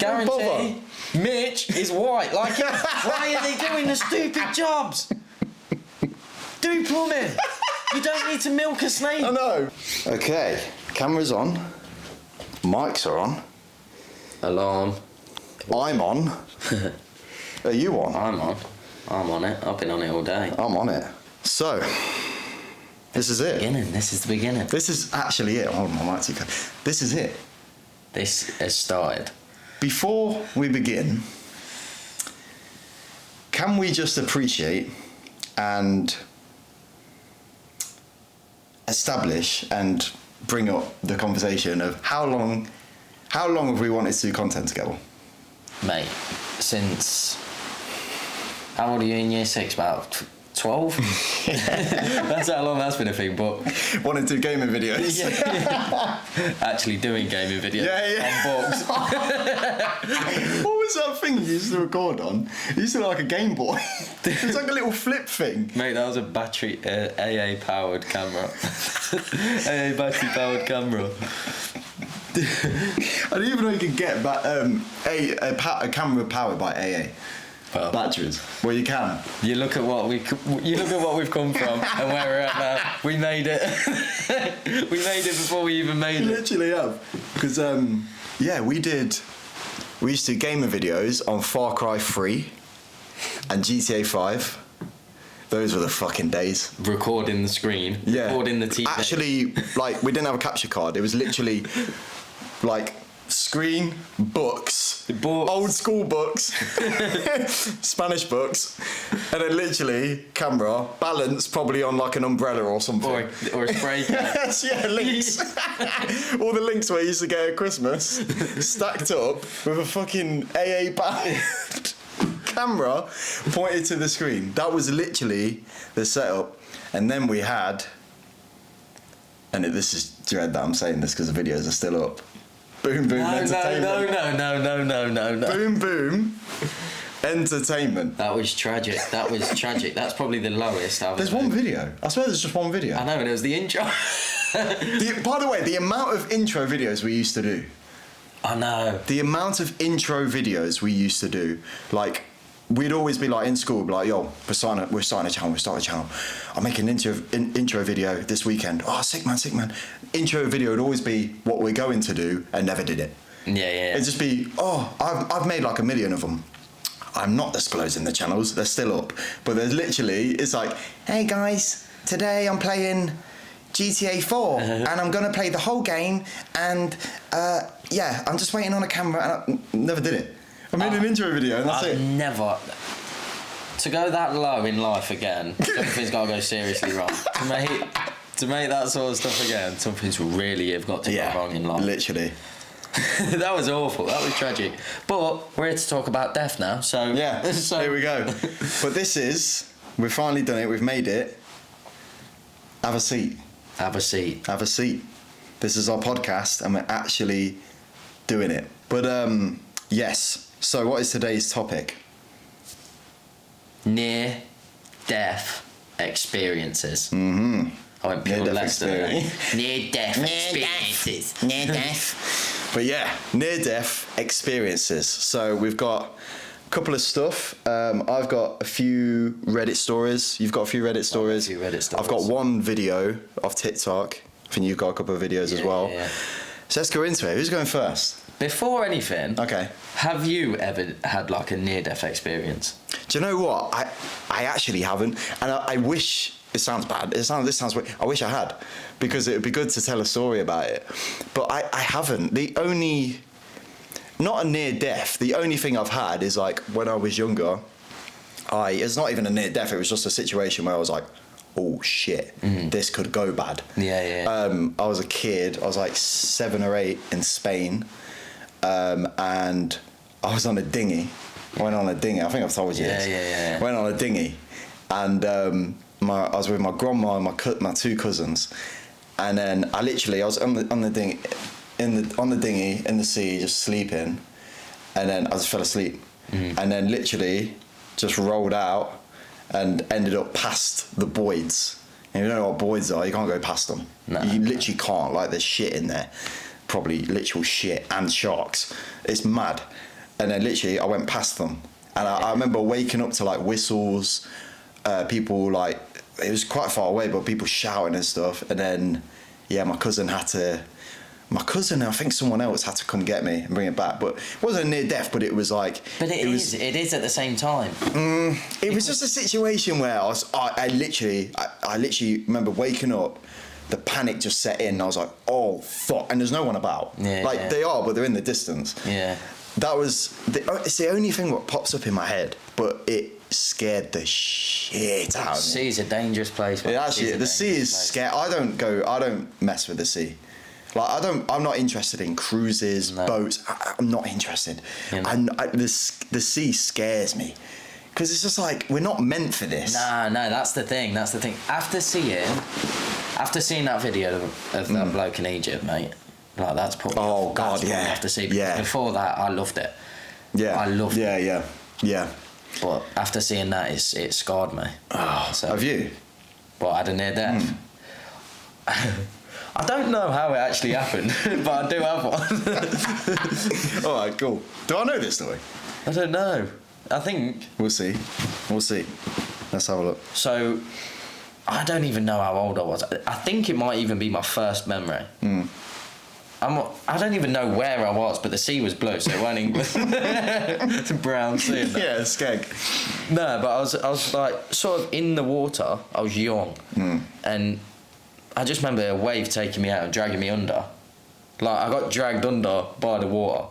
Guarantee. Mitch is white. Like, why are they doing the stupid jobs? Do plumbing. You don't need to milk a snake. I know. Okay, camera's on. Mics are on. Alarm. I'm on. Are you on? I'm on it. I've been on it all day. I'm on it. So, this is it. This is the beginning. This is actually it. Hold on, my mic's okay. This is it. This has started. Before we begin, can we just appreciate and establish and bring up the conversation of how long have we wanted to do content together? Mate, since... How old are you in year 6? About 12? That's how long that's been a thing, but... Wanted to do gaming videos. Yeah. Actually doing gaming videos on books. What was that thing you used to record on? It used to look like a Game Boy. It was like a little flip thing. Mate, that was a battery AA powered camera. AA battery powered camera. I didn't even know you could get a camera powered by AA. Well, batteries. Well, you can. You look at what we've come from and where we're at now. We made it. We made it before we even made it. Literally have. Because we used to do gaming videos on Far Cry 3 and GTA 5. Those were the fucking days. Recording the screen. Yeah. Recording the TV. Actually, like, we didn't have a capture card. It was literally like screen, books, old school books, Spanish books, and then literally camera, balance probably on like an umbrella or something. Or a spray can. Yeah, links. All the links we used to get at Christmas, stacked up with a fucking AA band camera pointed to the screen. That was literally the setup. And then we had, and this is dread that I'm saying this because the videos are still up. Boom Boom Entertainment. No. Boom Boom Entertainment. That was tragic. That's probably the lowest I've There's one video. I swear there's just one video. I know, and it was the intro. By the way, the amount of intro videos we used to do. I know. The amount of intro videos we used to do. Like, we'd always be like in school, like, yo, we're starting a channel. I'm making an intro video this weekend. Oh, sick man. Intro video would always be what we're going to do, and never did it. Yeah. It'd just be, I've made like 1 million of them. I'm not disclosing the channels, they're still up. But there's literally, it's like, hey guys, today I'm playing GTA 4 and I'm gonna play the whole game, and I'm just waiting on a camera, and I never did it. I made an intro video and that's it. Never. To go that low in life again, something's got to go seriously wrong. To make that sort of stuff again, something's really have got to go wrong in life. Literally. That was awful. That was tragic. But we're here to talk about death now, so... Yeah, here we go. But we've finally done it, we've made it. Have a seat. This is our podcast and we're actually doing it. But, yes. So what is today's topic? Near-death experiences. Mm-hmm. I went pure Leicester. Near-death experiences. Near-death. But yeah, near-death experiences. So we've got a couple of stuff. I've got a few Reddit stories. You've got a few Reddit stories. I've got one video off TikTok. I think you've got a couple of videos as well. Yeah. So let's go into it. Who's going first? Before anything, okay. Have you ever had like a near-death experience? Do you know what? I actually haven't, and I wish. It sounds bad. This sounds weird. I wish I had, because it would be good to tell a story about it. But I haven't. Not a near death. The only thing I've had is like when I was younger. It's not even a near death. It was just a situation where I was like, oh shit, this could go bad. Yeah. I was a kid. I was like 7 or 8 in Spain. And I was on a dinghy. I went on a dinghy. I think I've told you this. Yeah. Went on a dinghy, and I was with my grandma and my 2 cousins, and then I was on the dinghy in the sea, just sleeping, and then I just fell asleep, and then literally just rolled out and ended up past the Boyds. And you don't know what Boyds are. You can't go past them. You literally can't. Like, there's shit in there. Probably literal shit and sharks. It's mad. and then literally I went past them, and I remember waking up to like whistles, people like, it was quite far away, but people shouting and stuff, and then my cousin, I think someone else had to come get me and bring it back, but it wasn't near death, but it was like... But it is at the same time. It was just a situation where I literally remember waking up, the panic just set in, and I was like, oh, fuck, and there's no one about. They are, but they're in the distance. Yeah. That was... it's the only thing that pops up in my head, but it scared the shit out of me. The sea is a dangerous place. Yeah, actually, the sea is scary. I don't mess with the sea. Like, I'm not interested in cruises, boats. I'm not interested. And the sea scares me. Because it's just like, we're not meant for this. No, that's the thing. After seeing that video of that bloke in Egypt, mate, like, that's probably... Oh, God, that's yeah. After seeing, yeah. Before that, I loved it. Yeah. I loved it. Yeah. But after seeing that, it scarred me. Oh, so. Have you? But I had a near death. I don't know how it actually happened, but I do have one. All right, cool. Do I know this story? I don't know. I think... We'll see. Let's have a look. So, I don't even know how old I was. I think it might even be my first memory. I don't even know where I was, but the sea was blue, so it wasn't England. It's a brown sea. Yeah, skeg. No, but I was like sort of in the water. I was young, and I just remember a wave taking me out and dragging me under. Like, I got dragged under by the water.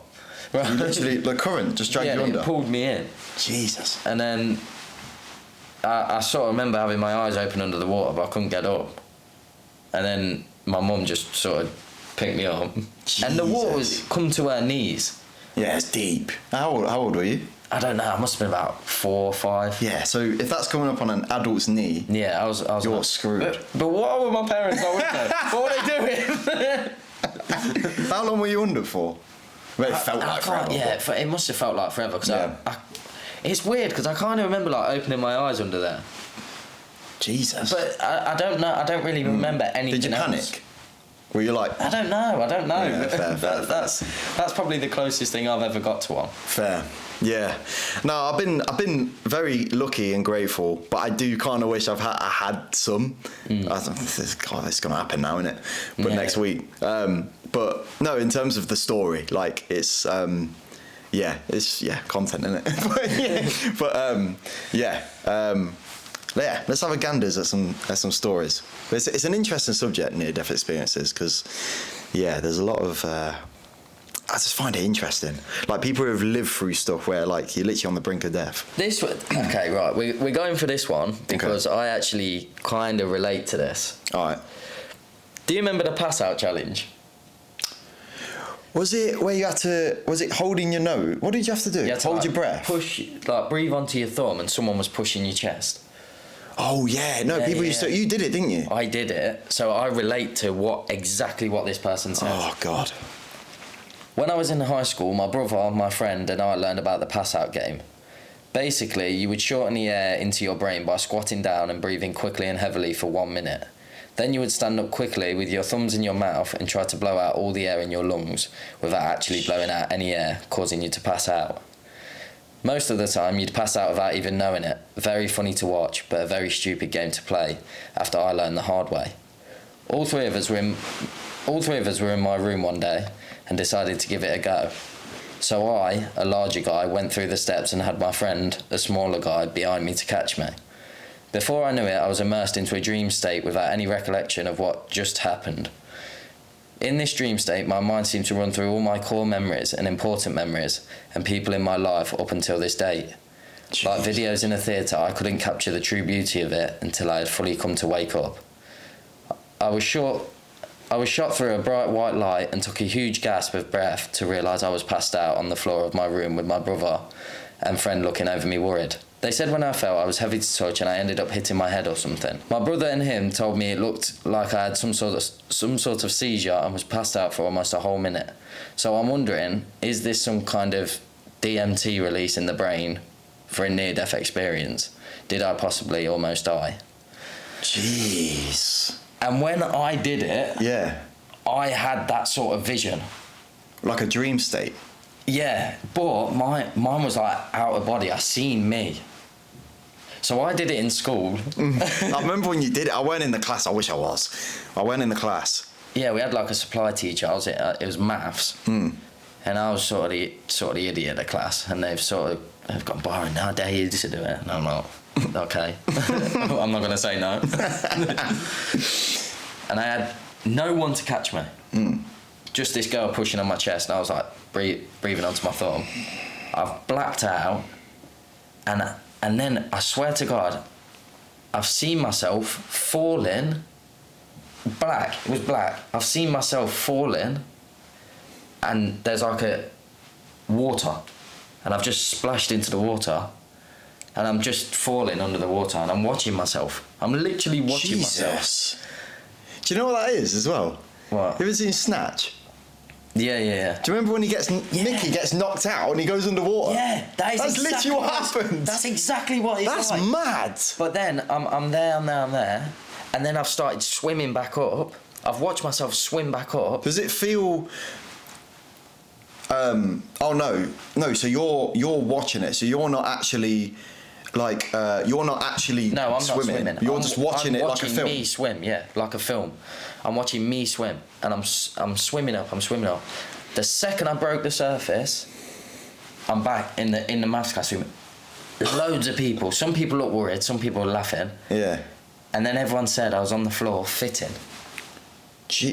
Right? Literally, the current just dragged you under? It pulled me in. Jesus. And then I sort of remember having my eyes open under the water, but I couldn't get up. And then my mum just sort of picked me up. Jesus. And the water was come to her knees. Yeah, it's deep. How old were you? I don't know. I must have been about 4 or 5. Yeah. So if that's coming up on an adult's knee, yeah, I was. You're screwed. But what were my parents not with me? What were they doing? How long were you under for? Well, it felt like forever. Yeah, it must have felt like forever. Because it's weird because I kind of remember like opening my eyes under there. Jesus. But I don't know. I don't really remember anything. Did you panic? Else. Were you like... I don't know. Yeah, fair. That's probably the closest thing I've ever got to one. Fair. Yeah. No, I've been very lucky and grateful, but I do kind of wish I had some. God, it's going to happen now, isn't it? But next week. But no, in terms of the story, like, it's content, isn't it? But let's have a ganders at some stories. It's an interesting subject, near-death experiences, because there's a lot of. I just find it interesting. Like, people who have lived through stuff where, like, you're literally on the brink of death. This one, okay, right. We're going for this one because I actually kind of relate to this. All right. Do you remember the pass-out challenge? Was it where you had to... Was it holding your nose? What did you have to do? You had to hold your breath? Breathe onto your thumb, and someone was pushing your chest. Oh, yeah. No, people used to... You did it, didn't you? I did it, so I relate to exactly what this person said. Oh, God. When I was in high school, my brother, my friend, and I learned about the pass-out game. Basically, you would shorten the air into your brain by squatting down and breathing quickly and heavily for 1 minute. Then you would stand up quickly with your thumbs in your mouth and try to blow out all the air in your lungs without actually blowing out any air, causing you to pass out. Most of the time, you'd pass out without even knowing it. Very funny to watch, but a very stupid game to play after I learned the hard way. All three of us were in my room one day and decided to give it a go. So I, a larger guy, went through the steps and had my friend, a smaller guy, behind me to catch me. Before I knew it, I was immersed into a dream state without any recollection of what just happened. In this dream state, my mind seemed to run through all my core memories and important memories and people in my life up until this date. Jeez. Like videos in a theatre, I couldn't capture the true beauty of it until I had fully come to wake up. I was shot through a bright white light and took a huge gasp of breath to realise I was passed out on the floor of my room with my brother and friend looking over me worried. They said when I fell I was heavy to touch and I ended up hitting my head or something. My brother and him told me it looked like I had some sort of seizure and was passed out for almost a whole minute. So I'm wondering, is this some kind of DMT release in the brain for a near-death experience? Did I possibly almost die? Jeez. And when I did it, I had that sort of vision. Like a dream state? Yeah, but mine was like out of body. I seen me. So I did it in school. I remember when you did it. I weren't in the class. I wish I was. I went in the class. Yeah, we had like a supply teacher. It was maths, and I was sort of the idiot of class. And they've gone, Byron, how dare you to do it? And I'm like, okay, I'm not gonna say no. And I had no one to catch me. Just this girl pushing on my chest, and I was like breathing onto my thumb. I've blacked out, and then I swear to God, I've seen myself falling. Black. It was black. I've seen myself falling, and there's like a water, and I've just splashed into the water, and I'm just falling under the water, and I'm watching myself. I'm literally watching myself. Jesus. Do you know what that is as well? What? You ever seen Snatch? Yeah. Do you remember when Nicky gets knocked out and he goes underwater? Yeah, that's exactly literally what happened. That's exactly what it's That's like. mad. But then I'm there, and then I've started swimming back up. I've watched myself swim back up. Does it feel? Oh no. So you're watching it. So you're not actually like you're not actually No, I'm swimming. not swimming. You're just watching it like a film. I'm watching me swim, yeah, like a film. I'm watching me swim, and I'm swimming up. The second I broke the surface, I'm back in the maths classroom. Loads of people. Some people look worried. Some people are laughing. Yeah. And then everyone said I was on the floor fitting.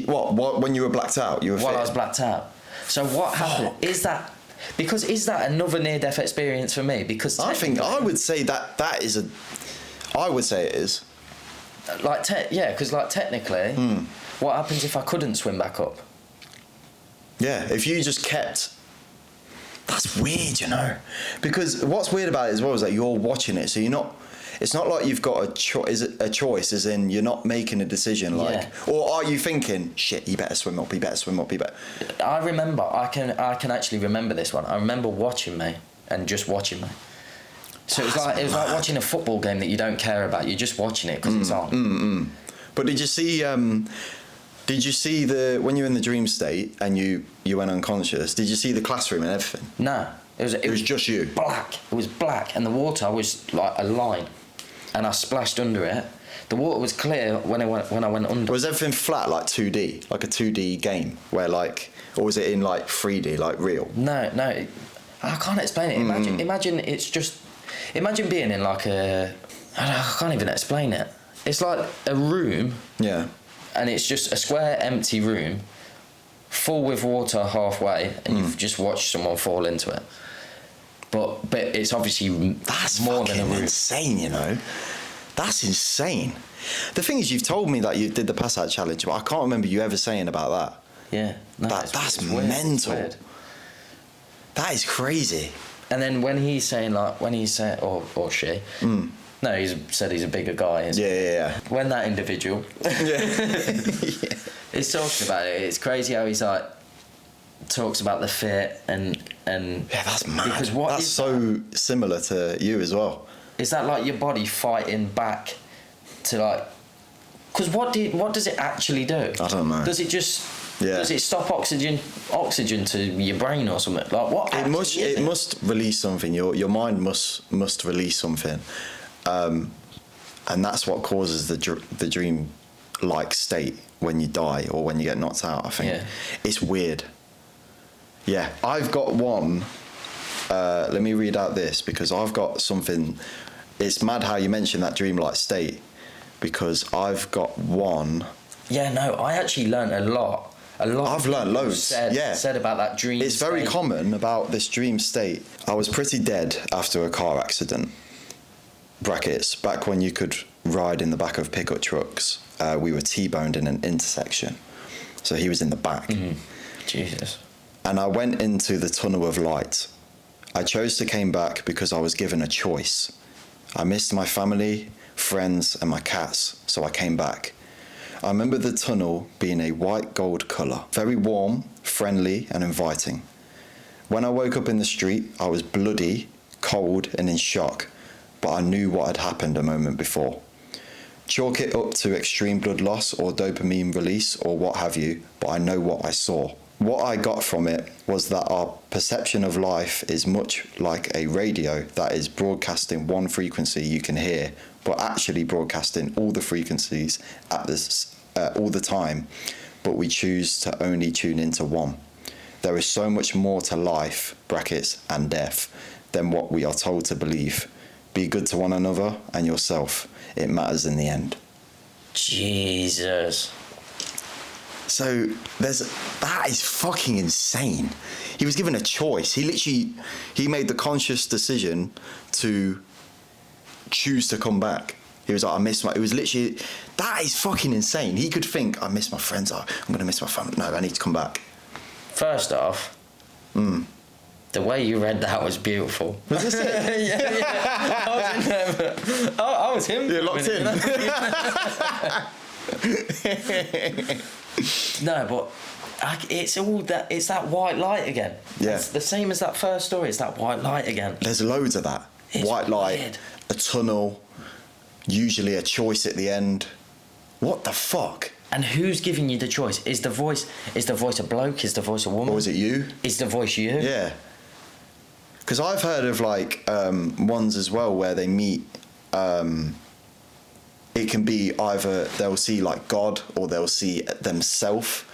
What? When you were blacked out, you were. While I fit? was blacked out. So what happened? Is that another near-death experience for me? Because I would say that is a. I would say it is. Because technically, what happens if I couldn't swim back up? Yeah, if you just kept. That's weird, you know, because what's weird about it as well is that you're watching it, so you're not. It's not like you've got a choice, as in you're not making a decision, like, or are you thinking, shit, you better swim up, you better. I remember, I can actually remember this one. I remember watching me and just watching me. So it was like watching a football game that you don't care about. You're just watching it because it's on. But did you see? When you were in the dream state and you went unconscious? Did you see the classroom and everything? No, it was just you. Black. It was black, and the water was like a line, and I splashed under it. The water was clear when I went under. Was everything flat, like 2D, like a 2D game, where like, or was it in like 3D, like real? No, I can't explain it. Imagine it's just. Imagine being in like a. I can't even explain it. It's like a room. Yeah. And it's just a square, empty room, full with water halfway, and you've just watched someone fall into it. But it's obviously more than a room. Insane, you know. That's insane. The thing is, you've told me that you did the pass out challenge, but I can't remember you ever saying about that. Yeah, no, that's weird. mental. Weird. That is crazy. And then when he's saying or she. No, he said he's a bigger guy. Yeah. When that individual is talking about it, it's crazy how he's like talks about the fit and yeah, that's mad. Because that's so similar to you as well. Is that like your body fighting back to like? Because what does it actually do? I don't know. Does it just? Yeah. Does it stop oxygen to your brain or something? Like what? It must release something. Your mind must release something. And that's what causes the dream-like state when you die or when you get knocked out, I think. Yeah. It's weird. Yeah, I've got one. Let me read out this because I've got something. It's mad how you mentioned that dream-like state because I've got one. Yeah, no, I actually learned a lot. I've learned loads. Said about that dream. It's very common about this dream state. I was pretty dead after a car accident. Brackets, back when you could ride in the back of pickup trucks, we were T-boned in an intersection. So he was in the back. Mm-hmm. Jesus. And I went into the tunnel of light. I chose to came back because I was given a choice. I missed my family, friends, and my cats, so I came back. I remember the tunnel being a white gold colour, very warm, friendly, and inviting. When I woke up in the street, I was bloody, cold, and in shock. But I knew what had happened a moment before. Chalk it up to extreme blood loss or dopamine release or what have you, but I know what I saw. what I got from it was that our perception of life is much like a radio that is broadcasting one frequency you can hear, but actually broadcasting all the frequencies at this all the time, but we choose to only tune into one. There is so much more to life, brackets, and death, than what we are told to believe. Be good to one another and yourself. It matters in the end. Jesus. So that is fucking insane. He was given a choice. He made the conscious decision to choose to come back. He was like, that is fucking insane. He could think, I miss my friends. I'm going to miss my family. No, I need to come back. First off, the way you read that was beautiful. Was this it? yeah. I was in there, but I was him. You're locked in. No, but it's all that. It's that white light again. Yeah. It's the same as that first story. It's that white light again. There's loads of that. It's white light, weird. a tunnel, usually a choice at the end. What the fuck? And who's giving you the choice? Is the voice a bloke? Is the voice a woman? Or is it you? Is the voice you? Yeah. Because I've heard of like ones as well where they meet. It can be either they'll see like God or they'll see themselves,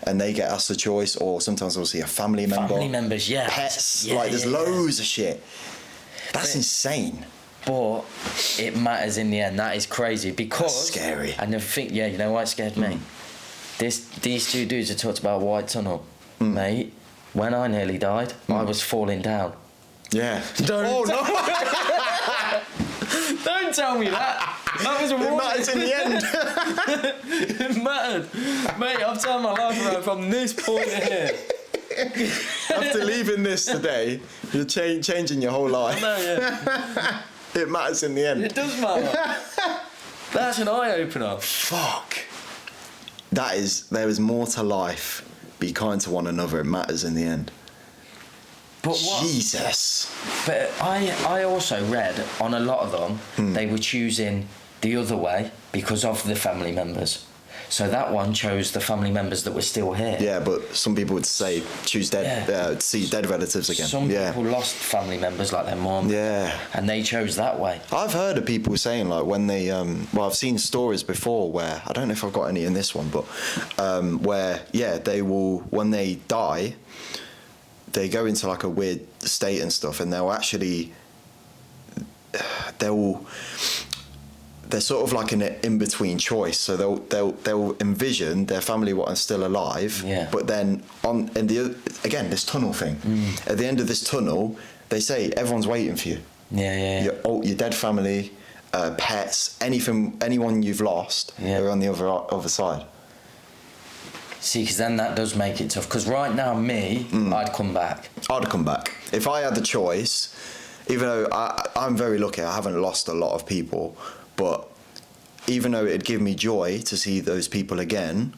and they get asked a choice. Or sometimes they'll see a family member. Family members, yeah. Pets. Yeah, like there's yeah. loads of shit. That's But- insane. But it matters in the end. That is crazy because That's scary. And the thing, yeah, you know why it scared me? These two dudes have talked about white tunnel, mate. When I nearly died, I was falling down. Yeah. Don't- Oh no! Don't tell me that. That was a It warning. matters in the end. It mattered, mate. I've turned my life around from this point here. After leaving this today, you're changing your whole life. No, yeah, It matters in the end. it does matter. That's an eye opener. Fuck. There is more to life. Be kind to one another. It matters in the end. But what? Jesus. But I also read on a lot of them they were choosing the other way because of the family members. So that one chose the family members that were still here. Yeah, but some people would say choose see dead relatives again. Some yeah. people lost family members like their mom. Yeah. And they chose that way. I've heard of people saying like when they I've seen stories before where I don't know if I've got any in this one, but where they will, when they die, they go into like a weird state and stuff, and they're sort of like an in-between choice. So they'll envision their family what are still alive. Yeah. But then this tunnel thing. At the end of this tunnel, they say everyone's waiting for you. Yeah. Your dead family, pets, anyone you've lost, they're on the other side. See, because then that does make it tough. Because right now, I'd come back. I'd come back if I had the choice. Even though I'm very lucky, I haven't lost a lot of people. But even though it'd give me joy to see those people again,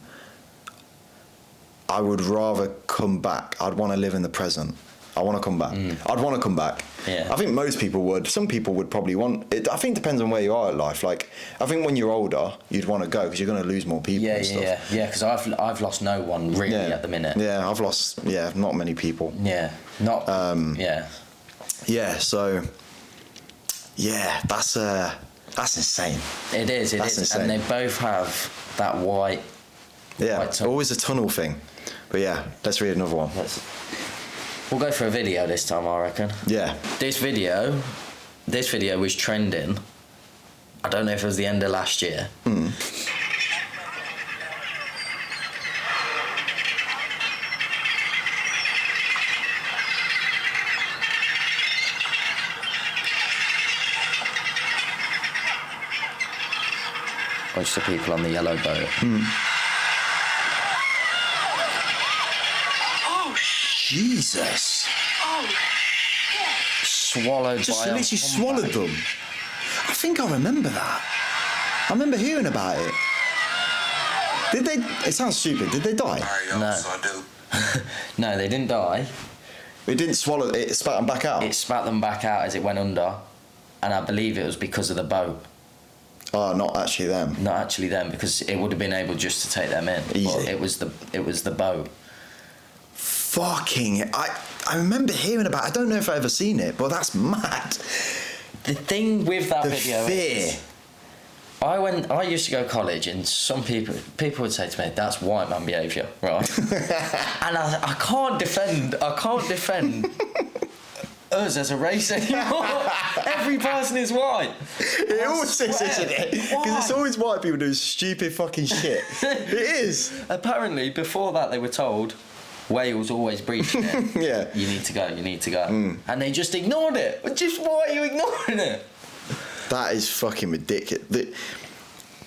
I would rather come back. I'd want to live in the present. I want to come back. I'd want to come back. Yeah. I think most people would. Some people would probably want it. I think it depends on where you are in life. Like, I think when you're older, you'd want to go because you're going to lose more people and stuff. Yeah. Because I've lost no one really at the minute. Yeah, I've lost, not many people. Yeah. Not. Yeah. Yeah, so, that's insane. It is. That's insane. And they both have that white. Yeah, white tunnel. always a tunnel thing. But yeah, let's read another one. We'll go for a video this time, I reckon. Yeah. This video was trending. I don't know if it was the end of last year. Bunch of people on the yellow boat. Jesus. Swallowed Just by a literally humpback. swallowed them. I think I remember that. I remember hearing about it. Did they? It sounds stupid. Did they die? No. No, they didn't die. It didn't swallow. It spat them back out. It spat them back out as it went under, and I believe it was because of the boat. Oh, not actually them. Not actually them, because it would have been able just to take them in. Easy. But it was the boat. fucking... I remember hearing about it. I don't know if I've ever seen it, but that's mad. The thing with that The video fear. is, I used to go to college, and some people would say to me, "That's white man behaviour," right? And I can't defend us as a race anymore. Every person is white. It always is, isn't it? Because it's always white people doing stupid fucking shit. It is. Apparently, before that, they were told Wales always breached it. Yeah. You need to go. And they just ignored it. Just why are you ignoring it? That is fucking ridiculous.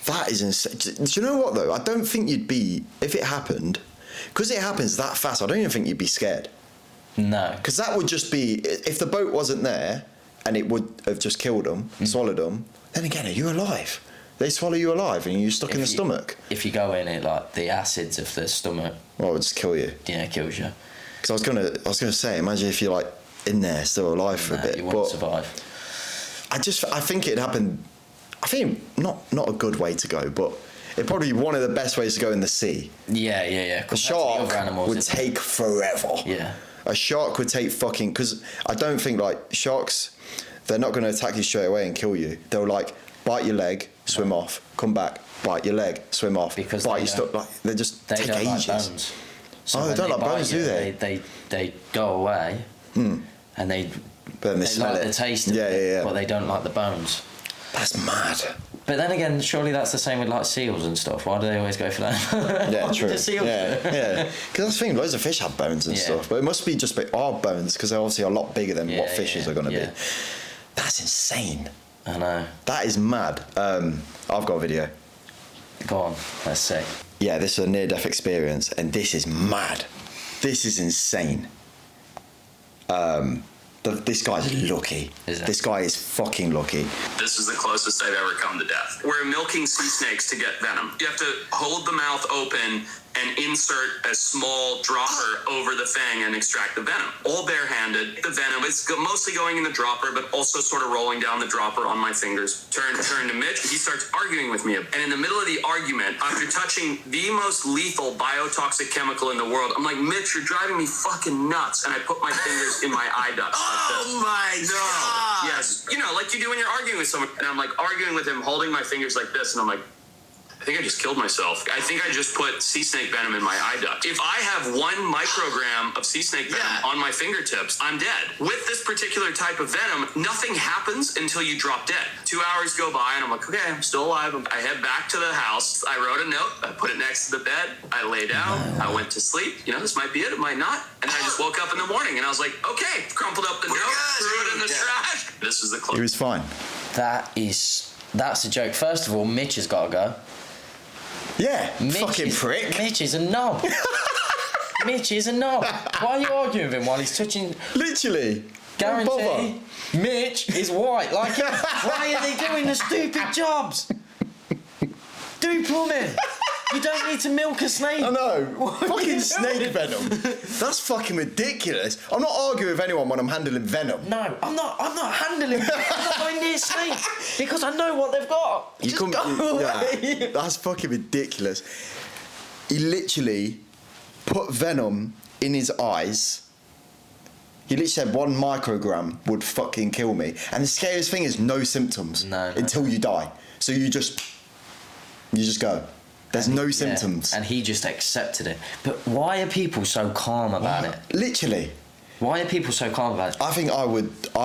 That is insane. Do you know what, though? I don't think you'd be... If it happened... Because it happens that fast, I don't even think you'd be scared. No. Because that would just be... If the boat wasn't there and it would have just killed them, swallowed them, then again, are you alive? They swallow you alive and you're stuck in the stomach. If you go in it, like, the acids of the stomach... Well, it would just kill you. Yeah, it kills you. Because I was gonna say, imagine if you're, like, in there, still alive for a bit. You won't survive. I think it'd happen... I think not a good way to go, but it'd probably be one of the best ways to go in the sea. Yeah. A shark would take forever. Yeah. A shark would take fucking... Because I don't think, like, sharks, they're not going to attack you straight away and kill you. They'll, like, bite your leg, swim off, come back, bite your leg, swim off, because bite your stomach. Like, they just take don't ages. like bones. So They don't like bite bones, you, do they? They go away, and they But then they smell like it. the taste of it, but they don't like the bones. That's mad. But then again, surely that's the same with like seals and stuff. Why do they always go for that? Yeah, Why true. do seals do it? Yeah. Because I was thinking loads of fish have bones and Yeah. stuff, but it must be just our bones because they're obviously a lot bigger than what fishes are going to yeah. be. That's insane. I know. That is mad. I've got a video. Go on, let's see. Yeah, this is a near-death experience, and this is mad. This is insane. This guy's lucky. Is it? This guy is fucking lucky. This is the closest I've ever come to death. We're milking sea snakes to get venom. You have to hold the mouth open and insert a small dropper over the fang and extract the venom. All barehanded. The venom is mostly going in the dropper, but also sort of rolling down the dropper on my fingers. Turn to Mitch. He starts arguing with me. And in the middle of the argument, after touching the most lethal biotoxic chemical in the world, I'm like, Mitch, you're driving me fucking nuts. And I put my fingers in my eye ducts. Oh my God. Yes. You know, like you do when you're arguing with someone. And I'm like arguing with him, holding my fingers like this. And I'm like, I think I just killed myself. I think I just put sea snake venom in my eye duct. If I have 1 microgram of sea snake venom on my fingertips, I'm dead. With this particular type of venom, nothing happens until you drop dead. 2 hours go by and I'm like, okay, I'm still alive. I head back to the house. I wrote a note. I put it next to the bed. I lay down. I went to sleep. You know, this might be it. It might not. And then I just woke up in the morning and I was like, okay, crumpled up the note, threw it in the trash. This is the He close. was fine. That's a joke. First of all, Mitch has got to go. Yeah, fucking prick. Mitch is a knob. Mitch is a knob. Why are you arguing with him while he's touching... Literally. Don't bother. Guarantee Mitch is white like him. Why are they doing the stupid jobs? Do plumbing. You don't need to milk a snake. I know. What are you Fucking doing? snake venom. That's fucking ridiculous. I'm not arguing with anyone when I'm handling venom. No, I'm not handling it. I'm not going near snake because I know what they've got. You Just couldn't. go away. Yeah, that's fucking ridiculous. He literally put venom in his eyes. He literally said 1 microgram would fucking kill me. And the scariest thing is no symptoms until you die. So you just go. There's no symptoms. And he just accepted it. But why are people so calm about it? Literally. Why are people so calm about it? I think I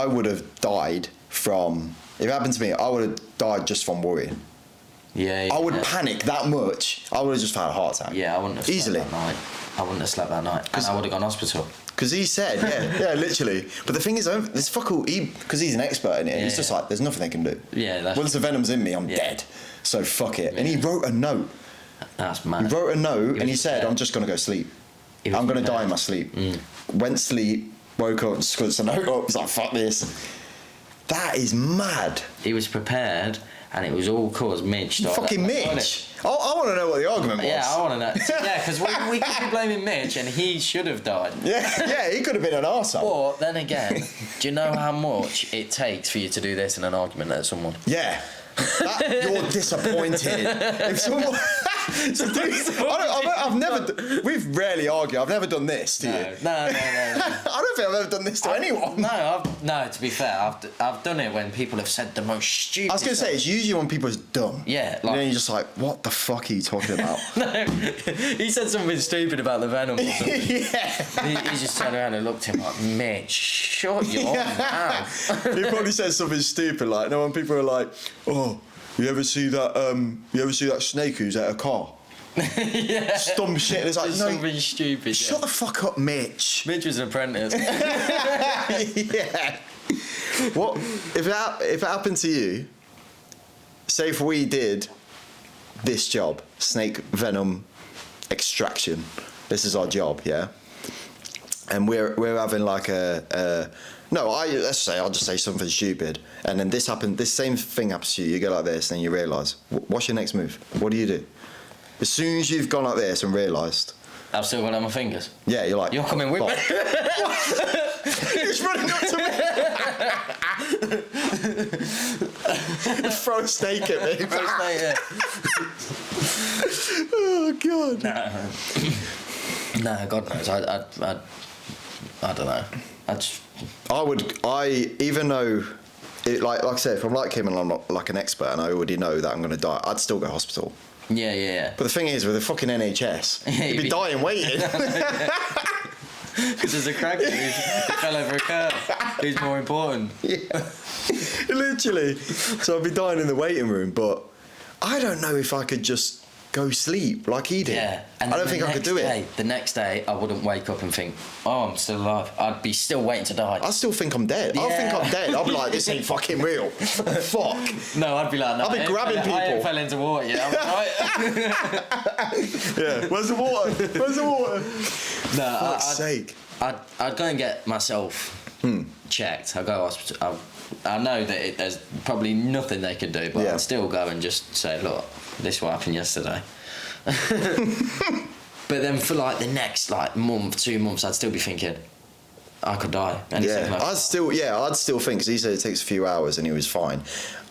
would have died from... If it happened to me, I would have died just from worrying. Yeah. I would panic that much. I would have just had a heart attack. Yeah, I wouldn't have slept Easily. that night. I wouldn't have slept that night. And I would have gone hospital. Because he said, yeah, literally. But the thing is, this fuck all, because he's an expert in it, he's just like, there's nothing they can do. Yeah, that's Once the venom's in me, I'm dead. So fuck it. And he wrote a note. That's mad. He wrote a note and he said, prepared. I'm just going to go sleep. He was I'm going to die prepared. in my sleep. Went to sleep, woke up and squished the note up. He's like, fuck this. That is mad. He was prepared, and it was all cause Mitch. Fucking Mitch. I want to know what the argument was. Yeah, I want to know. Yeah, because we could be blaming Mitch, and he should have died. Yeah, he could have been an arsehole. But then again, do you know how much it takes for you to do this in an argument at someone? Yeah. You're disappointed. If someone... I've never. We've rarely argued. I've never done this to you. No. I don't think I've ever done this to anyone. No, to be fair, I've done it when people have said the most stupid. I was gonna say it's usually when people are dumb. Yeah, And then you're just like, what the fuck are you talking about? No, he said something stupid about the Venom or something. He just turned around and looked at him like, Mitch, shut your mouth. He probably said something stupid like, when people are like, oh, you ever see that snake who's at a car? Yeah. Dumb shit. And it's like, Just no, something stupid. shut the fuck up, Mitch. Mitch was an apprentice. Yeah. What if it happened to you? Say if we did this job, snake venom extraction. This is our job, yeah. And we're having like let's say I'll just say something stupid, and then this same thing happens to you. You go like this, and then you realise, what's your next move? What do you do? As soon as you've gone like this and realised, I've still got on my fingers. yeah, you're like, You're coming with me. He's running up to me. Throw a snake at me. Oh God. Nah, God knows. I don't know. Even though, like I said, if I'm like him and I'm not like an expert and I already know that I'm going to die, I'd still go to hospital. Yeah. But the thing is, with the fucking NHS, you'd be dying waiting. Because there's a crack who fell over a curb. Who's more important? Yeah. Literally. So I'd be dying in the waiting room, but I don't know if I could just go sleep like he did. Yeah. I don't think I could do it. The next day, I wouldn't wake up and think, oh, I'm still alive. I'd be still waiting to die. I still think I'm dead. I'll think I'm dead. I'll be like, this ain't fucking real. Fuck. No, I'd be like, no. I'll be grabbing people. I fell into water, yeah. Yeah. Where's the water? Where's the water? No, For fuck's sake. I'd go and get myself checked. I'd go to hospital. I know that there's probably nothing they can do, but I'd still go and just say, look, this is what happened yesterday. But then for like the next month, 2 months, I'd still be thinking, I could die. I'd still think, because he said it takes a few hours and he was fine.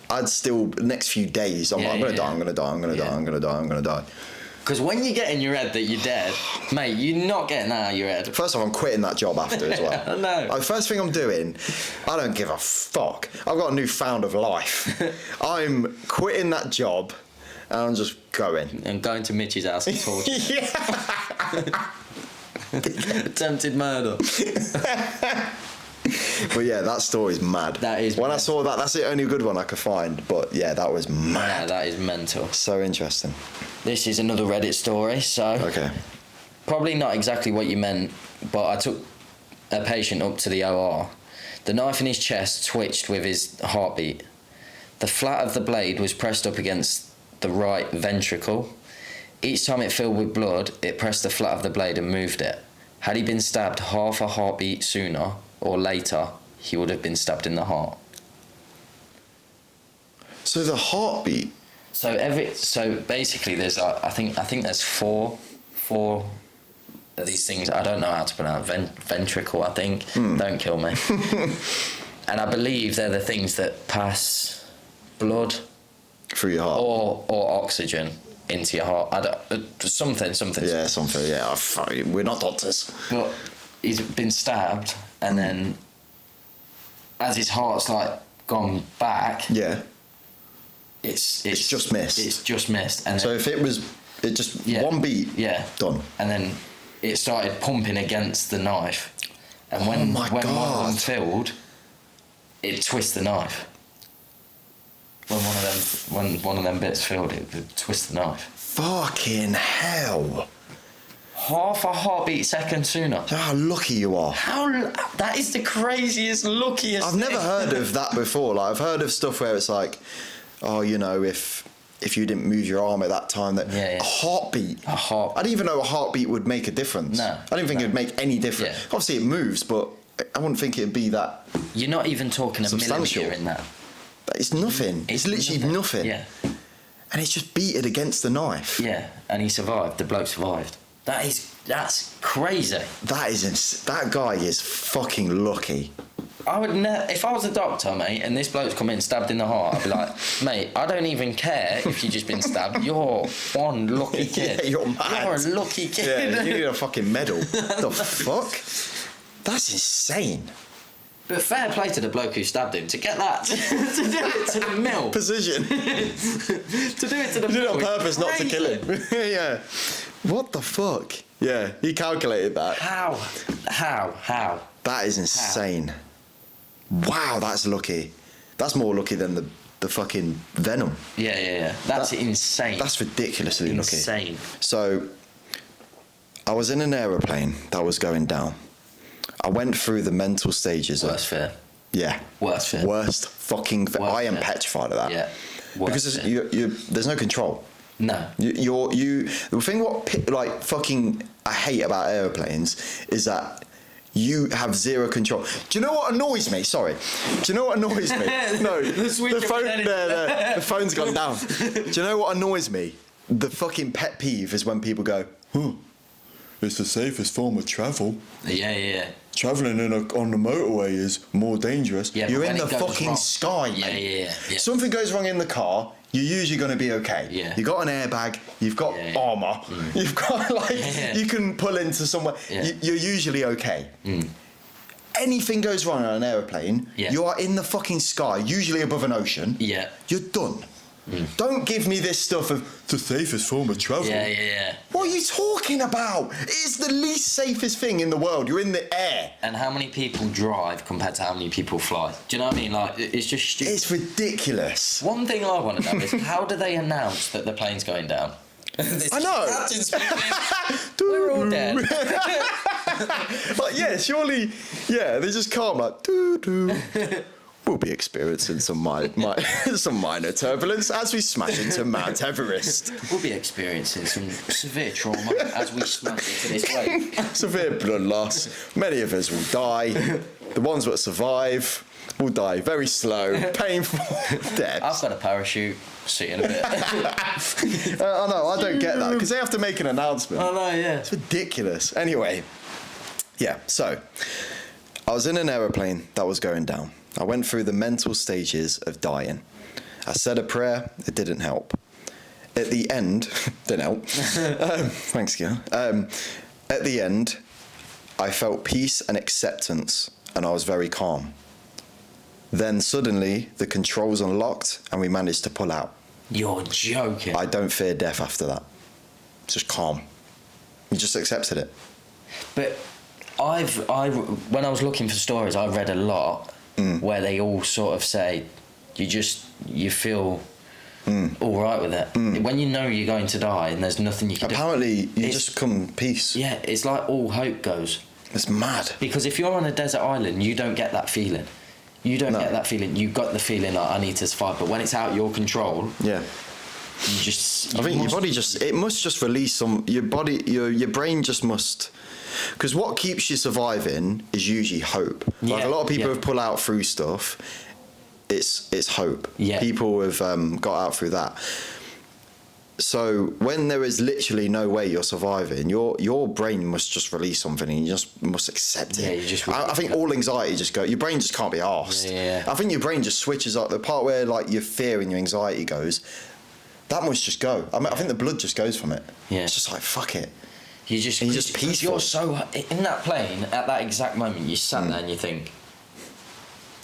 I'd still, the next few days, I'm going to die, I'm going to die, I'm going to die, I'm going to die, I'm going to die. Because when you get in your head that you're dead, mate, you're not getting that out of your head. First off, I'm quitting that job after as well. I know. Like, first thing I'm doing, I don't give a fuck. I've got a new found of life. I'm quitting that job and I'm just going. And going to Mitch's house and talking. Yeah. Attempted murder. But yeah, that story's mad. That is When mad. I saw that, that's the only good one I could find. But yeah, that was Yeah, mad. that is mental. So interesting. This is another Reddit story, so... Okay. Probably not exactly what you meant, but I took a patient up to the OR. The knife in his chest twitched with his heartbeat. The flat of the blade was pressed up against the right ventricle. Each time it filled with blood, it pressed the flat of the blade and moved it. Had he been stabbed half a heartbeat sooner or later, he would have been stabbed in the heart. So the heartbeat. So basically, there's I think there's four of these things. I don't know how to pronounce ventricle. I think. Don't kill me. And I believe they're the things that pass blood Through your heart. or oxygen into your heart. I don't something. Yeah, something. Yeah, we're not doctors. But he's been stabbed, and then as his heart's gone back. Yeah. It's just missed. It's just missed, and So if it just one beat. yeah, Done. and then it started pumping against the knife, and when my one of them God. filled, it twists the knife. When one of them bits filled, it would twist the knife. Fucking hell. Half a heartbeat second sooner. How lucky you are. That is the craziest, luckiest. I've never heard of that before. Like, I've heard of stuff where it's like, oh, you know, if you didn't move your arm at that time, that Yeah. a heartbeat. A heart. I didn't even know a heartbeat would make a difference. No, I didn't think it would make any difference. Yeah. Obviously, it moves, but I wouldn't think it'd be that. You're not even talking a Substantial. millimetre in that. It's nothing. It's literally nothing. Yeah. And it's just beaten against the knife. Yeah, and he survived. The bloke survived. That's crazy. That guy is fucking lucky. I would if I was a doctor, mate, and this bloke's come in stabbed in the heart, I'd be like, mate, I don't even care if you've just been stabbed. You're one lucky kid. Yeah, you're mad. You're a lucky kid. Yeah, you need a fucking medal. The fuck? That's insane. But fair play to the bloke who stabbed him to get that to do it to the mill. Precision. To do it to the You did mill. it on is purpose not to kill him. Yeah. What the fuck? Yeah, he calculated that. How? That is insane. Wow, that's lucky. That's more lucky than the fucking venom. Yeah. That's insane. That's ridiculously insane. lucky. So, I was in an aeroplane that was going down. I went through the mental stages Worst fear. Yeah. Worst fear. Worst fucking fear. Worst I am fear. petrified of that. Yeah. Because fear. there's no control. No. The thing like fucking I hate about airplanes is that you have zero control. Do you know what annoys me? Sorry. Do you know what annoys me? No. The phone's gone down. Do you know what annoys me? The fucking pet peeve is when people go, it's the safest form of travel. Yeah. Travelling on the motorway is more dangerous. Yeah, You're but in when the it goes fucking wrong- sky, mate. Yeah. Something goes wrong in the car, you're usually going to be okay. Yeah. You've got an airbag, you've got armour, you've got you can pull into somewhere. Yeah. You're usually okay. Anything goes wrong on an aeroplane, you are in the fucking sky, usually above an ocean. Yeah. You're done. Don't give me this stuff of the safest form of travel. Yeah. What are you talking about? It's the least safest thing in the world. You're in the air. And how many people drive compared to how many people fly? Do you know what I mean? Like, it's just stupid. It's ridiculous. One thing I want to know is how do they announce that the plane's going down? I know. Captain's speaking. We're all dead. Like, yeah, surely, yeah, they just calm like, doo-doo. We'll be experiencing some minor turbulence as we smash into Mount Everest. We'll be experiencing some severe trauma as we smash into this wave. Severe blood loss. Many of us will die. The ones that survive will die very slow, painful deaths. I've got a parachute. See you in a bit. I know, I don't get that because they have to make an announcement. I know, yeah. It's ridiculous. Anyway, yeah, so I was in an aeroplane that was going down. I went through the mental stages of dying. I said a prayer, it didn't help. At the end, didn't help. Thanks, Gil. At the end, I felt peace and acceptance, and I was very calm. Then suddenly, the controls unlocked, and we managed to pull out. You're joking. I don't fear death after that. It's just calm. You just accepted it. But when I was looking for stories, I read a lot where they all sort of say, you feel all right with it. When you know you're going to die and there's nothing you can Apparently, do. you just come peace. Yeah, it's like all hope goes. It's mad. Because if you're on a desert island, you don't get that feeling. You don't get that feeling. You've got the feeling like I need to survive. But when it's out your control, Yeah. I I think your body it must just release some, your brain just must, because what keeps you surviving is usually hope. Like Yeah, a lot of people yeah. have pulled out through stuff, it's hope. Yeah. People have got out through that. So when there is literally no way you're surviving, your brain must just release something and you just must accept it. Yeah, you just I think all anxiety just your brain just can't be arsed. Yeah. I think your brain just switches up. The part where like your fear and your anxiety goes, that must just go. I think the blood just goes from it. Yeah. It's just like, fuck it. you're just peaceful. You're so in that plane at that exact moment. You sat there and you think,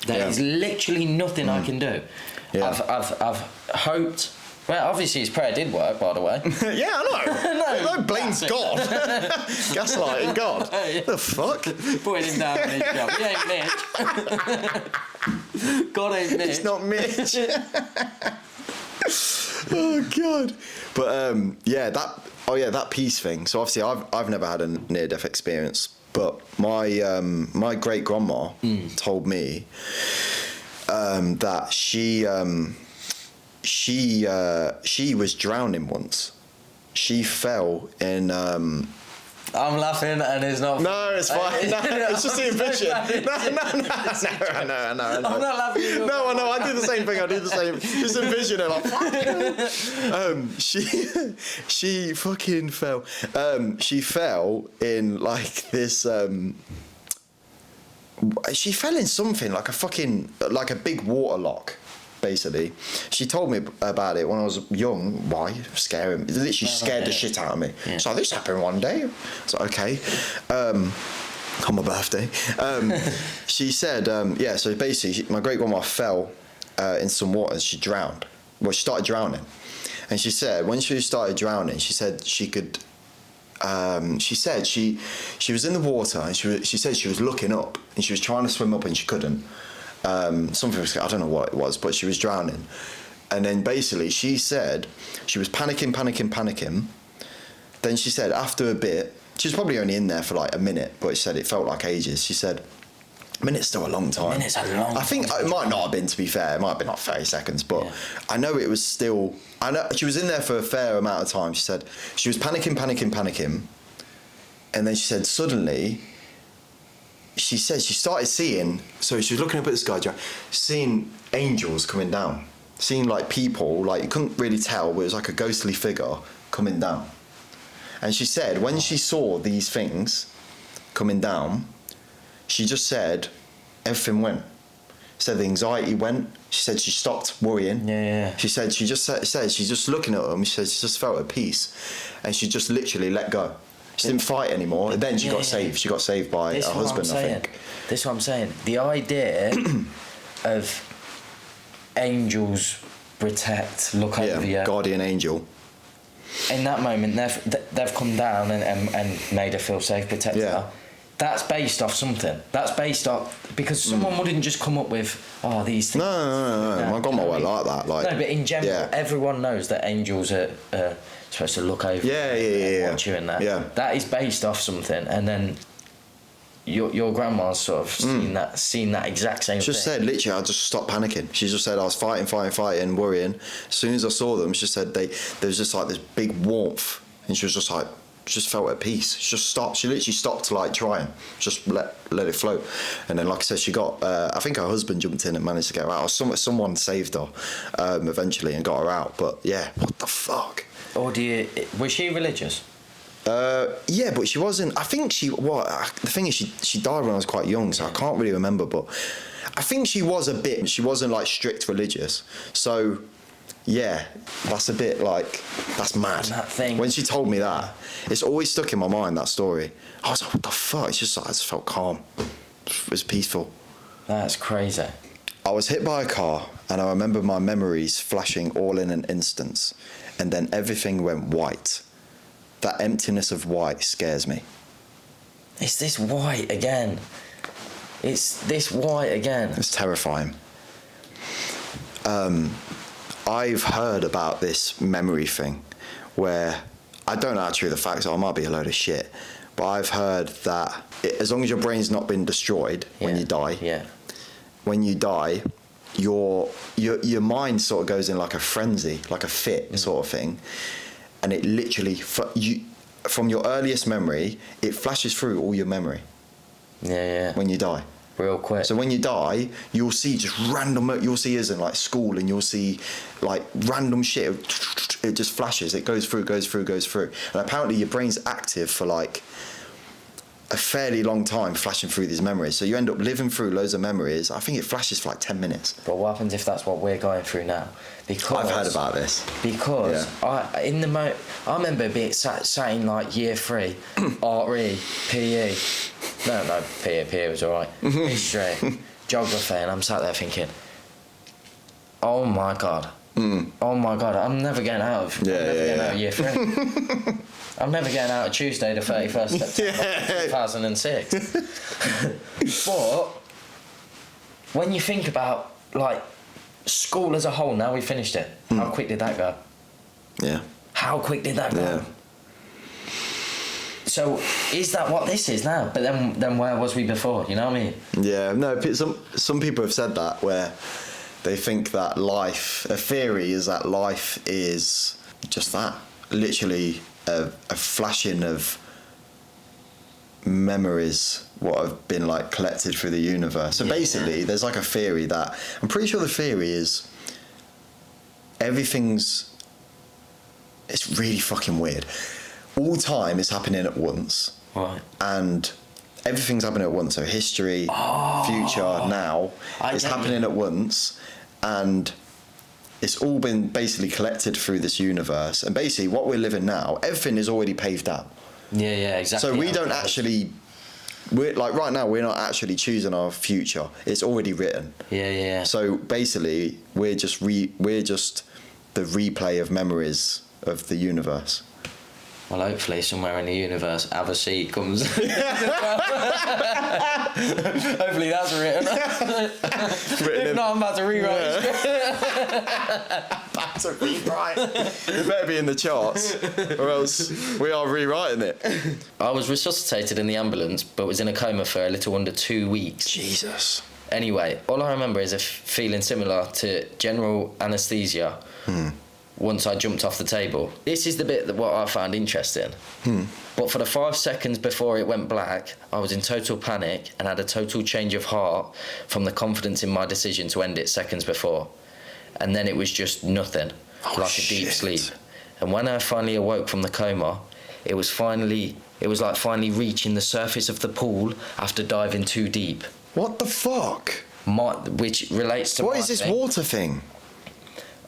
there is literally nothing I can do. Yeah. I've hoped. Well, obviously his prayer did work, by the way. Yeah, I know. No, blames God. Gaslighting God. Yeah. The fuck? Putting him down on his job. He ain't Mitch. God ain't Mitch. It's not Mitch. Oh God. But that peace thing. So obviously I've never had a near-death experience, but my great grandma told me that she was drowning once. She fell in. I'm laughing and it's not. No, it's fine. No, it's just the vision. No. I know. I'm not laughing. No, I know. I do the same thing. I do the same. Just envision it like. She fucking fell. She fell in like this. she fell in something like a big water lock. Basically, she told me about it when I was young. Why? Scaring me. It literally scared the shit out of me. Yeah. So this happened one day. It's like, okay. On my birthday. She said, so basically my great grandma fell in some water and she drowned. Well, she started drowning. And she said, when she started drowning, she said she could, she said she was in the water and she said she was looking up and she was trying to swim up and she couldn't. Something was, I don't know what it was, but she was drowning. And then basically she said she was panicking. Then she said after a bit, she was probably only in there for like a minute, but she said it felt like ages. She said, a minute's still a long time. A minute's a long I think it might not have been, to be fair. It might have been like 30 seconds, but Yeah. I know it was still... I know she was in there for a fair amount of time. She said she was panicking. And then she said suddenly... She said she started seeing... So she was looking up at the sky, seeing angels coming down. Seeing like people, like you couldn't really tell, but it was like a ghostly figure coming down. And she said when she saw these things coming down, she just said everything went. She said the anxiety went. She said she stopped worrying. Yeah. She said she just said she's just looking at them. She said she just felt at peace, and she just literally let go. She didn't fight anymore. And then she got saved. She got saved by her husband, I think. This is what I'm saying. The idea of angels protect, look over you. Guardian angel. In that moment, they've come down and made her feel safe, protected her. That's based off something. That's based off... Because someone wouldn't just come up with, these things. No. My grandma went like that. Like, no, but in general, everyone knows that angels are supposed to look over and watch you in that. Yeah. That is based off something. And then your grandma's sort of seen that exact same She just thing. said, literally, I just stopped panicking. She just said I was fighting, worrying. As soon as I saw them, she said there was just like this big warmth. And she was just like... just felt at peace. She just stopped. She literally stopped like trying. Just let it float. And then, like I said, she got. I think her husband jumped in and managed to get her out. Or someone saved her eventually and got her out. But yeah, what the fuck? Or was she religious? Yeah, but she wasn't. I think she. The thing is, she died when I was quite young, so I can't really remember. But I think she was a bit. She wasn't like strict religious. So. Yeah, that's a bit like, that's mad. That thing. When she told me that, it's always stuck in my mind, that story. I was like, what the fuck? It's just like, I just felt calm. It was peaceful. That's crazy. I was hit by a car and I remember my memories flashing all in an instant, and then everything went white. That emptiness of white scares me. It's this white again. It's It's terrifying. I've heard about this memory thing where I don't know actually the facts are, it might be a load of shit, but I've heard that as long as your brain's not been destroyed when you die, when you die, your mind sort of goes in like a frenzy, like a fit sort of thing, and it literally from your earliest memory, it flashes through all your memory. When you die. Real quick. So when you die, you'll see just random. You'll see as in like school, and you'll see like random shit. It just flashes. It goes through. And apparently, your brain's active for like a fairly long time, flashing through these memories. So you end up living through loads of memories. I think it flashes for like 10 minutes. But what happens if that's what we're going through now? Because I've heard about this. Because I remember being sat in like year 3, RE, PE. No, PE was alright. History, geography, and I'm sat there thinking, oh my god. Oh my god, I'm never getting out of year 3. I'm never getting out of Tuesday the 31st September 2006. But when you think about like school as a whole, now we finished it. How quick did that go? Yeah. How quick did that go? Yeah. So is that what this is now? But then where was we before? You know what I mean? Yeah. No. Some people have said that where they think that a theory is that life is just that, literally a flashing of memories what have been like collected through the universe. So basically there's like a theory that I'm pretty sure the theory is it's really fucking weird. All time is happening at once. Right. And everything's happening at once. So history, future, now, it's happening at once, and it's all been basically collected through this universe. And basically, what we're living now, everything is already paved out. Yeah, exactly. So we don't actually. We're like right now. We're not actually choosing our future. It's already written. Yeah. So basically, we're just the replay of memories of the universe. Well, hopefully somewhere in the universe, Have a Seat comes. Hopefully that's written. If not, I'm about to rewrite it. Back to rewrite. It better be in the charts, or else we are rewriting it. I was resuscitated in the ambulance, but was in a coma for a little under 2 weeks. Jesus. Anyway, all I remember is a feeling similar to general anaesthesia once I jumped off the table. This is the bit that what I found interesting. But for the 5 seconds before it went black, I was in total panic and had a total change of heart from the confidence in my decision to end it seconds before. And then it was just nothing, like a deep sleep. And when I finally awoke from the coma, it was like finally reaching the surface of the pool after diving too deep. What the fuck? Which relates to What my is this thing. water thing?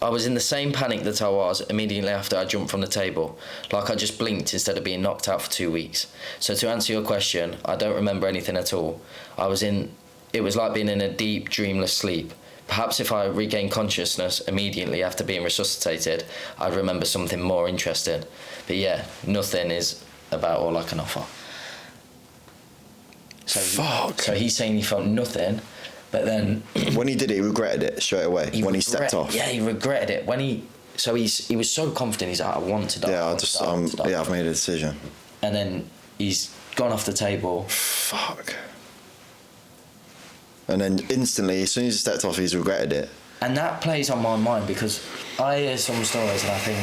I was in the same panic that I was immediately after I jumped from the table. Like I just blinked instead of being knocked out for 2 weeks. So to answer your question, I don't remember anything at all. It was like being in a deep, dreamless sleep. Perhaps if I regained consciousness immediately after being resuscitated, I'd remember something more interesting. But yeah, nothing is about all I can offer. So he's saying he felt nothing, but then When he did it, he regretted it straight away. When he stepped off. Yeah, he regretted it. He was so confident. He's like, I want to die. Yeah, I've made a decision. And then he's gone off the table. Fuck. And then instantly, as soon as he stepped off, he's regretted it. And that plays on my mind because I hear some stories and I think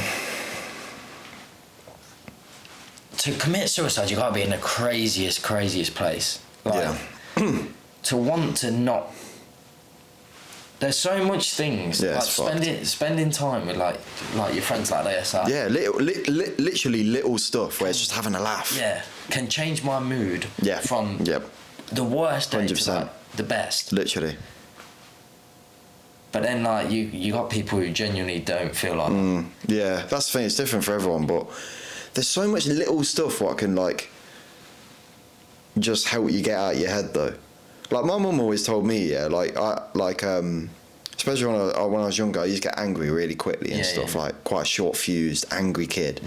to commit suicide, you got to be in the craziest place. Like, to want to not. There's so much things. Yeah, like spending time with like your friends like this. Like, Yeah, literally little stuff where it's just having a laugh. Yeah, can change my mood. Yeah. From the worst day to 100%. like the best. Literally. But then like you got people who genuinely don't feel like that. Yeah, that's the thing. It's different for everyone, but there's so much little stuff what can like just help you get out of your head though. Like my mum always told me, especially when I was younger, I used to get angry really quickly and stuff, like quite a short fused, angry kid.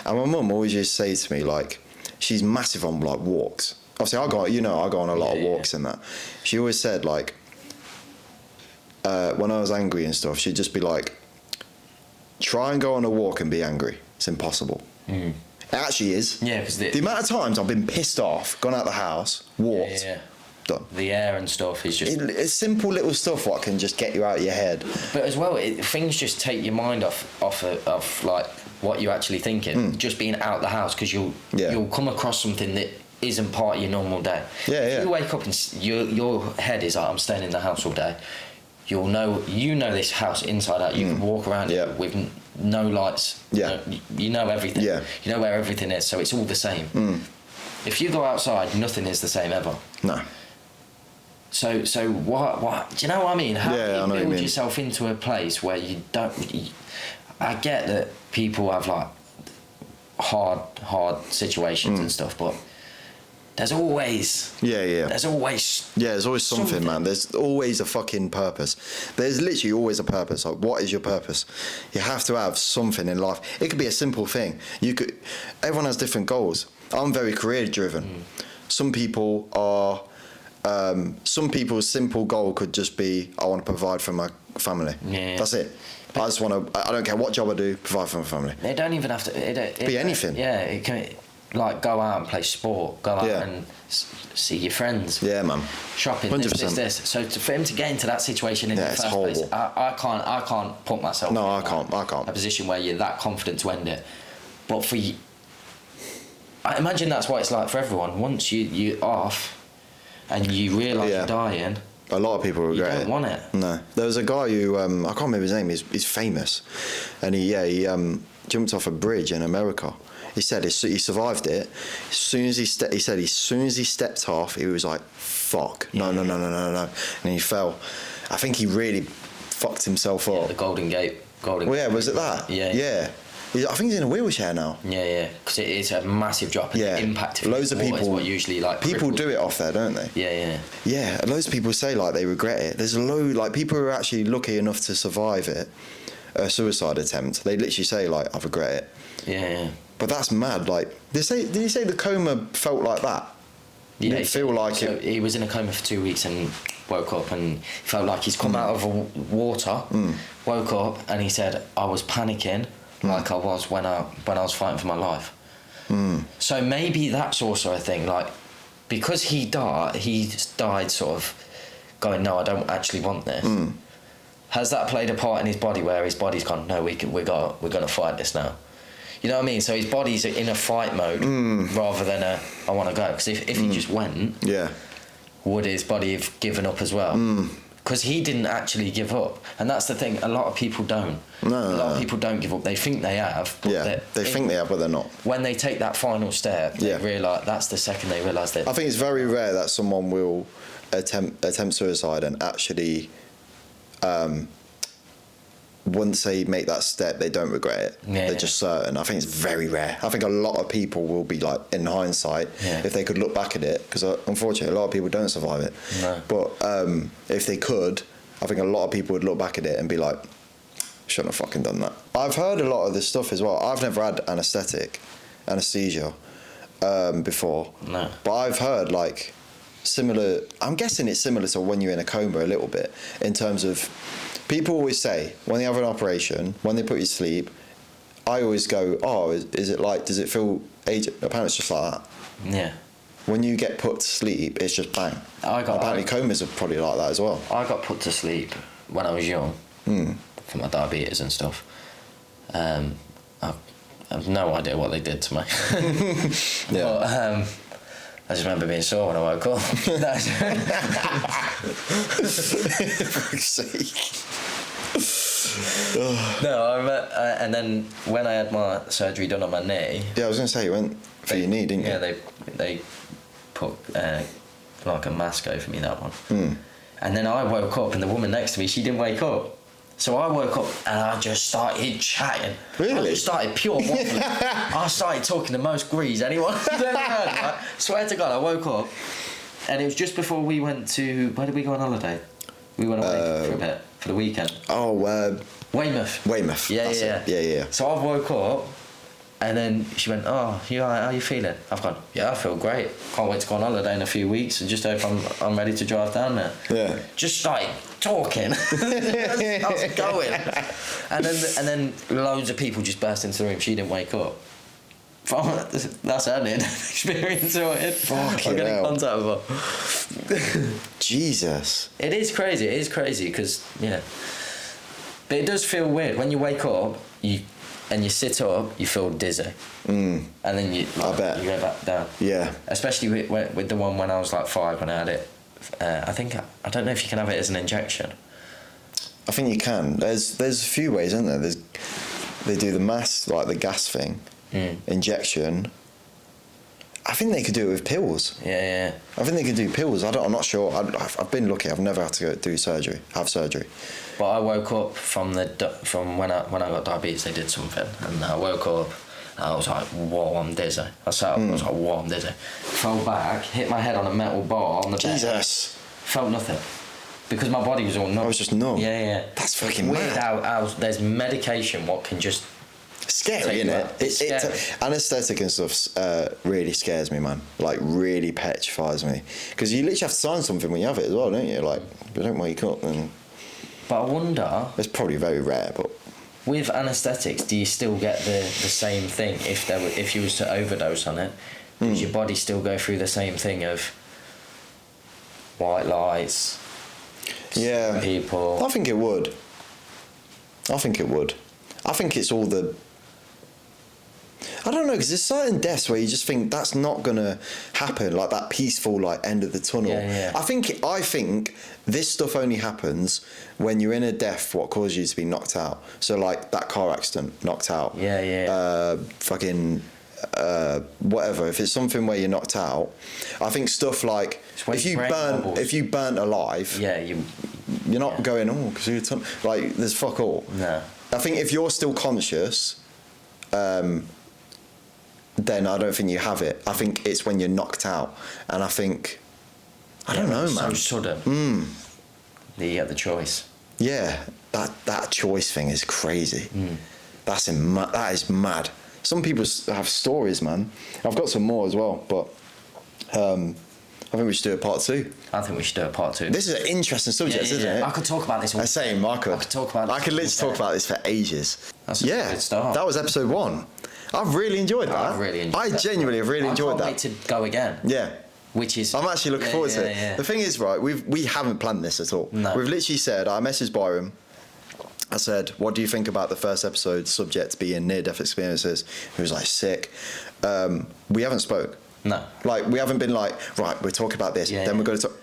And my mum always used to say to me, like, she's massive on like walks. Obviously, I go on a lot of walks and that. She always said like, when I was angry and stuff, she'd just be like, try and go on a walk and be angry. It's impossible. It actually is. Yeah, because the amount of times I've been pissed off, gone out the house, walked, done. The air and stuff is just. It's simple little stuff what can just get you out of your head. But as well, things just take your mind off of like what you're actually thinking. Just being out the house because you'll come across something that isn't part of your normal day. If you wake up and your head is like, I'm staying in the house all day. You know this house inside out. You can walk around it with no lights. You know everything. You know where everything is, so it's all the same. If you go outside, nothing is the same ever. No. So what? Do you know what I mean? How do you build yourself into a place where you don't? I get that people have like hard situations and stuff, but there's always there's always something, man. There's always a fucking purpose. There's literally always a purpose. Like, what is your purpose? You have to have something in life. It could be a simple thing. Everyone has different goals. I'm very career driven. Some people are. Some people's simple goal could just be, I want to provide for my family. That's it. I just want to. I don't care what job I do. Provide for my family. They don't even have to. It be anything. It can. Like go out and play sport, go out and see your friends. Yeah, man. Shopping, 100%. this. So for him to get into that situation in the first place, I can't put myself. No, in I can't. A position where you're that confident to end it. But I imagine that's what it's like for everyone. Once you're off, and you realise you're dying. A lot of people regret it. You don't want it. No. There was a guy who I can't remember his name. He's famous, and he jumped off a bridge in America. he said he survived it. As soon as he stepped off, he was like, fuck, no, and he fell. I think he really fucked himself up. The Golden Gate. Well, yeah, was it that? Yeah. I think he's in a wheelchair now. Yeah, because it is a massive drop. Yeah, Impact. Loads of people. Is what usually like people cripples. do it off there, don't they? Yeah. Loads of people say like they regret it. There's a load like people who are actually lucky enough to survive it, a suicide attempt. They literally say like I regret it. Yeah. But that's mad. Like did he say the coma felt like that? Yeah, Didn't feel like so it. He was in a coma for 2 weeks and woke up and felt like he's come out of water. Woke up and he said, "I was panicking like I was when I was fighting for my life." So maybe that's also a thing. Like because he died sort of going, "No, I don't actually want this." Has that played a part in his body where his body's gone, "No, we're gonna fight this now"? You know what I mean? So his body's in a fight mode rather than a I want to go. Because if he just went, would his body have given up as well? Because he didn't actually give up, and that's the thing. A lot of people don't. A lot of people don't give up. They think they have. But they think they have, but they're not. When they take that final step, they realise that's the second they realise that. I think it's very rare that someone will attempt suicide and actually. Once they make that step, they don't regret it. They're just certain. I think it's very rare. I think a lot of people will be like, in hindsight, if they could look back at it, because unfortunately a lot of people don't survive it. No. But if they could, I think a lot of people would look back at it and be like, shouldn't have fucking done that. I've heard a lot of this stuff as well. I've never had anesthesia before. No. But I've heard like similar. I'm guessing it's similar to when you're in a coma a little bit in terms of. People always say when they have an operation, when they put you to sleep, I always go, oh, is it like, does it feel age? Apparently it's just like that. Yeah. When you get put to sleep, it's just bang. Apparently comas are probably like that as well. I got put to sleep when I was young for my diabetes and stuff. I have no idea what they did to me. But, I just remember being sore when I woke up. Fuck's sake. No, and then when I had my surgery done on my knee. Yeah, I was going to say you went for your knee, didn't you? Yeah, they put like a mask over me, that one. And then I woke up and the woman next to me, she didn't wake up. So I woke up and I just started chatting. Really? I just started pure waffling. I started talking the most grease anyone had ever heard. Like, swear to God, I woke up and it was just before we went to... Where did we go on holiday? We went away for a bit, for the weekend. Weymouth. Weymouth. Yeah. So I woke up and then she went, "Oh, you all right? How are you feeling?" I've gone, "Yeah, I feel great. Can't wait to go on holiday in a few weeks and just hope I'm ready to drive down there." Yeah. Just started talking. I was going. And then loads of people just burst into the room. She didn't wake up. That's her near experience sorted. Fucking I'm getting hell. contact with her. Jesus. It is crazy because, but it does feel weird. When you wake up, you sit up, you feel dizzy. And then you go back down. Yeah. Especially with the one when I was like 5 when I had it. I don't know if you can have it as an injection. I think you can. There's a few ways, isn't there? They do the mask, like the gas thing, injection. I think they could do it with pills. Yeah. I think they could do pills. I'm not sure. I've been lucky. I've never had to go do surgery. Have surgery. But I woke up from when I got diabetes. They did something, and I woke up. And I was like, "Whoa, I'm dizzy." I sat up. I was like, "Whoa, I'm dizzy." Fell back, hit my head on a metal bar on the bed. Jesus. Felt nothing. Because my body was all numb. I was just numb. Yeah. That's fucking weird. mad. How there's medication what can just scary, isn't it? It's scary. Anaesthetic and stuff really scares me, man. Like really petrifies me. Because you literally have to sign something when you have it as well, don't you? Like you don't wake up and. But I wonder. It's probably very rare, but. With anaesthetics, do you still get the same thing if you was to overdose on it? Does your body still go through the same thing of white lights? Yeah. People. I think it would. I think it's all the. I don't know, because there's certain deaths where you just think that's not gonna happen, like that peaceful like end of the tunnel. Yeah. I think this stuff only happens when you're in a death what causes you to be knocked out. So like that car accident, knocked out. Yeah. Fucking whatever, if it's something where you're knocked out, I think stuff like where your brain wobbles. if you burnt alive, Yeah, you're not going, oh, because you're like, there's fuck all. No. I think if you're still conscious, then I don't think you have it. I think it's when you're knocked out, and I think I don't know, man. So sudden. That you get the choice. Yeah, that choice thing is crazy. That is mad. Some people have stories, man. I've got some more as well, but I think we should do a part 2. I think we should do a part 2. This is an interesting subject, isn't it? I could talk about this all I say, Marco. I could talk about this I could literally all talk about this for ages. That's a good start. That was episode 1. I've really enjoyed that. I've really enjoyed that. I genuinely have really enjoyed I can't that. wait to go again. Yeah. Which is... I'm actually looking forward to it. Yeah. The thing is, right, we haven't planned this at all. No. We've literally said, I messaged Byron. I said, what do you think about the first episode subject being near-death experiences? He was like, sick. We haven't spoke. No. Like, we haven't been like, right, we're talking about this. Yeah, then yeah. we're going to talk.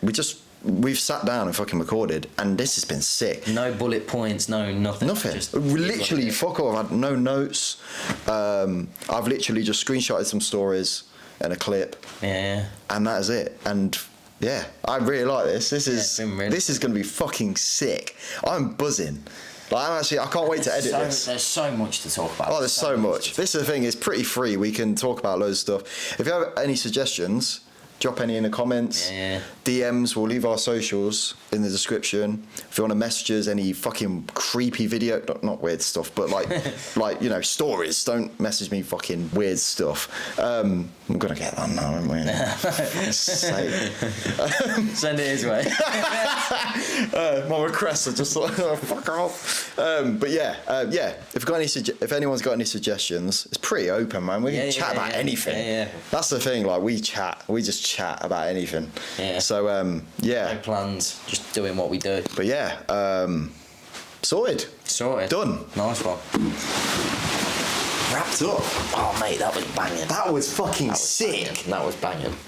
We've sat down and fucking recorded, and this has been sick. No bullet points, no nothing. Nothing. Just Literally, fuck all. I've had no notes. I've literally just screenshotted some stories and a clip, Yeah. and that is it. And yeah, I really like this. This it's been really is going to be fucking sick. I'm buzzing. Like, I can't wait to edit this. There's so much to talk about. Oh, there's so much. This is the thing. It's pretty free. We can talk about loads of stuff. If you have any suggestions, drop any in the comments. Yeah. DMs, we'll leave our socials in the description. If you want to message us any fucking creepy video, not weird stuff, but like, like, you know, stories. Don't message me fucking weird stuff. I'm going to get that now, aren't we? Send it his way. My requests are just like, oh, fuck off. But yeah. If anyone's got any suggestions, it's pretty open, man. We can chat about anything. Yeah. That's the thing. Like, we just chat about anything. Yeah. So No plans, just doing what we do. But yeah, sorted. Done. Nice one. Wrapped up. Oh mate, that was banging. That was fucking sick. That was banging.